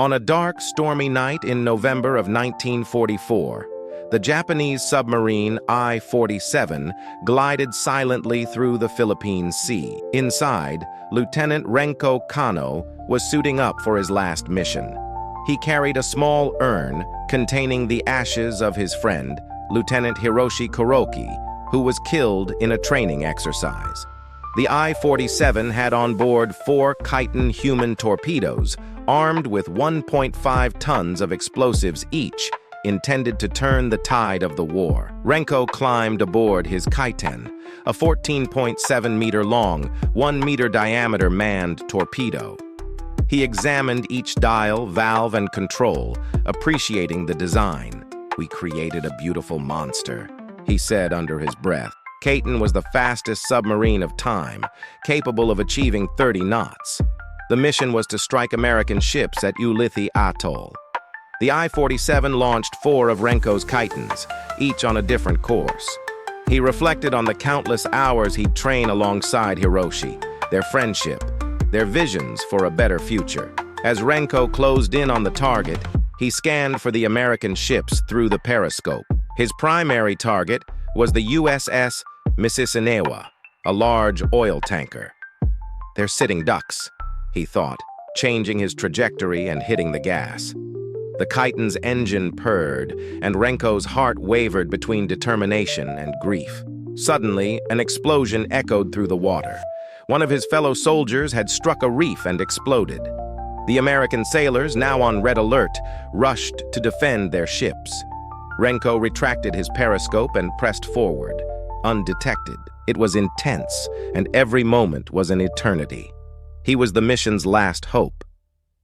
On a dark, stormy night in November of 1944, the Japanese submarine I-47 glided silently through the Philippine Sea. Inside, Lieutenant Renko Kano was suiting up for his last mission. He carried a small urn containing the ashes of his friend, Lieutenant Hiroshi Kuroki, who was killed in a training exercise. The I-47 had on board 4 Kaiten human torpedoes, armed with 1.5 tons of explosives each, intended to turn the tide of the war. Renko climbed aboard his Kaiten, a 14.7-meter-long, 1-meter diameter manned torpedo. He examined each dial, valve, and control, appreciating the design. "We created a beautiful monster," he said under his breath. Kaiten was the fastest submarine of time, capable of achieving 30 knots. The mission was to strike American ships at Ulithi Atoll. The I-47 launched 4 of Renko's Kaitens, each on a different course. He reflected on the countless hours he'd train alongside Hiroshi, their friendship, their visions for a better future. As Renko closed in on the target, he scanned for the American ships through the periscope. His primary target was the USS Mississauga, a large oil tanker. "They're sitting ducks," he thought, changing his trajectory and hitting the gas. The Kaiten's engine purred, and Renko's heart wavered between determination and grief. Suddenly, an explosion echoed through the water. One of his fellow soldiers had struck a reef and exploded. The American sailors, now on red alert, rushed to defend their ships. Renko retracted his periscope and pressed forward, undetected. It was intense, and every moment was an eternity. He was the mission's last hope.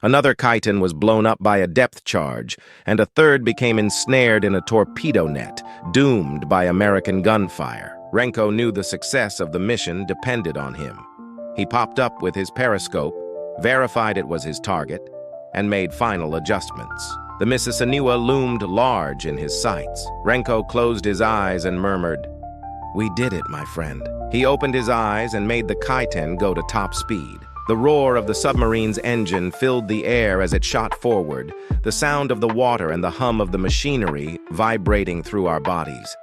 Another Kaiten was blown up by a depth charge, and a third became ensnared in a torpedo net, doomed by American gunfire. Renko knew the success of the mission depended on him. He popped up with his periscope, verified it was his target, and made final adjustments. The Mississauga loomed large in his sights. Renko closed his eyes and murmured, "We did it, my friend." He opened his eyes and made the Kaiten go to top speed. The roar of the submarine's engine filled the air as it shot forward, the sound of the water and the hum of the machinery vibrating through our bodies.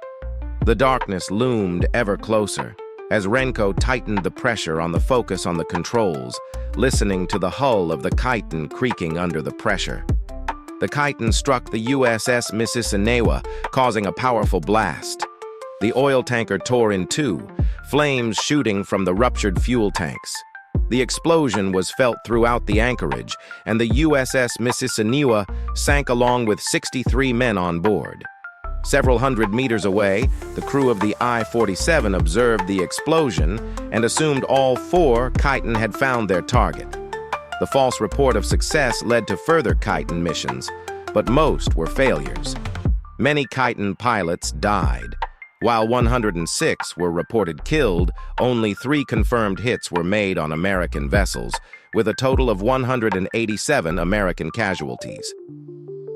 The darkness loomed ever closer as Renko tightened the pressure on the focus on the controls, listening to the hull of the Kaiten creaking under the pressure. The Kaiten struck the USS Mississauga, causing a powerful blast. The oil tanker tore in two, flames shooting from the ruptured fuel tanks. The explosion was felt throughout the anchorage, and the USS Mississauga sank along with 63 men on board. Several hundred meters away, the crew of the I-47 observed the explosion and assumed all 4 Kaiten had found their target. The false report of success led to further Kaiten missions, but most were failures. Many Kaiten pilots died. While 106 were reported killed, only 3 confirmed hits were made on American vessels, with a total of 187 American casualties.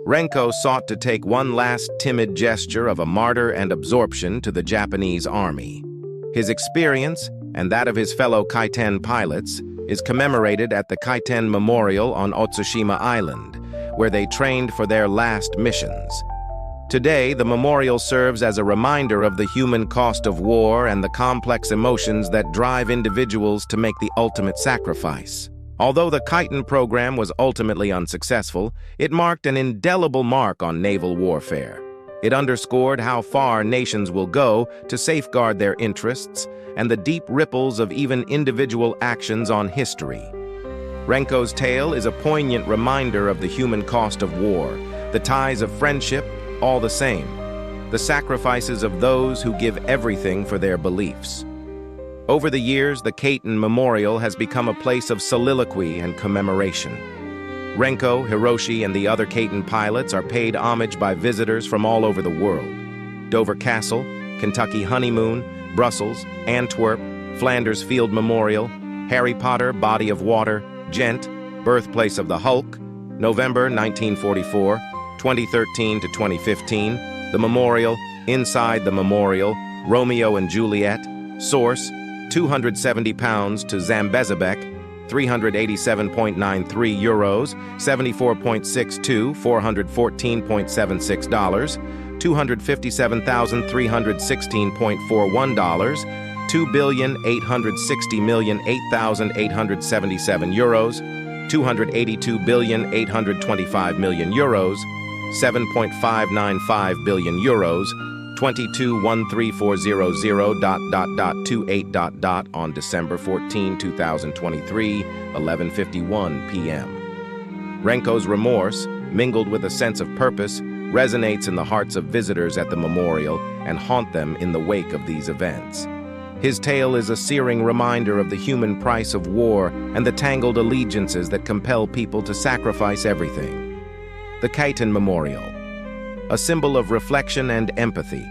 Renko sought to take one last timid gesture of a martyr and absorption to the Japanese army. His experience, and that of his fellow Kaiten pilots, is commemorated at the Kaiten Memorial on Otsushima Island, where they trained for their last missions. Today, the memorial serves as a reminder of the human cost of war and the complex emotions that drive individuals to make the ultimate sacrifice. Although the Kaiten program was ultimately unsuccessful, it marked an indelible mark on naval warfare. It underscored how far nations will go to safeguard their interests and the deep ripples of even individual actions on history. Renko's tale is a poignant reminder of the human cost of war, the ties of friendship, all the same, the sacrifices of those who give everything for their beliefs. Over the years, the Kaiten Memorial has become a place of soliloquy and commemoration. Renko, Hiroshi, and the other Kaiten pilots are paid homage by visitors from all over the world. Dover Castle, Kentucky Honeymoon, Brussels, Antwerp, Flanders Field Memorial, Harry Potter Body of Water, Ghent, Birthplace of the Hulk, November 1944, 2013 to 2015, The Memorial, Inside the Memorial, Romeo and Juliet, Source, 270 pounds to Zambezebek, 387.93 euros, 74.62, $414.76, $257,316.41, €2,860,008,877, €282,825,000,000, €7.595 billion, 221340.28. On December 14, 2023, 11:51 p.m. Renko's remorse, mingled with a sense of purpose, resonates in the hearts of visitors at the memorial and haunt them in the wake of these events. His tale is a searing reminder of the human price of war and the tangled allegiances that compel people to sacrifice everything. The Kaiten Memorial. A symbol of reflection and empathy,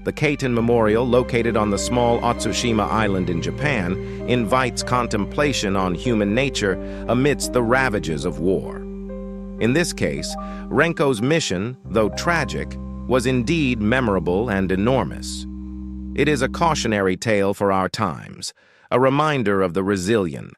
the Kaiten Memorial, located on the small Otsushima Island in Japan, invites contemplation on human nature amidst the ravages of war. In this case, Renko's mission, though tragic, was indeed memorable and enormous. It is a cautionary tale for our times, a reminder of the resilient,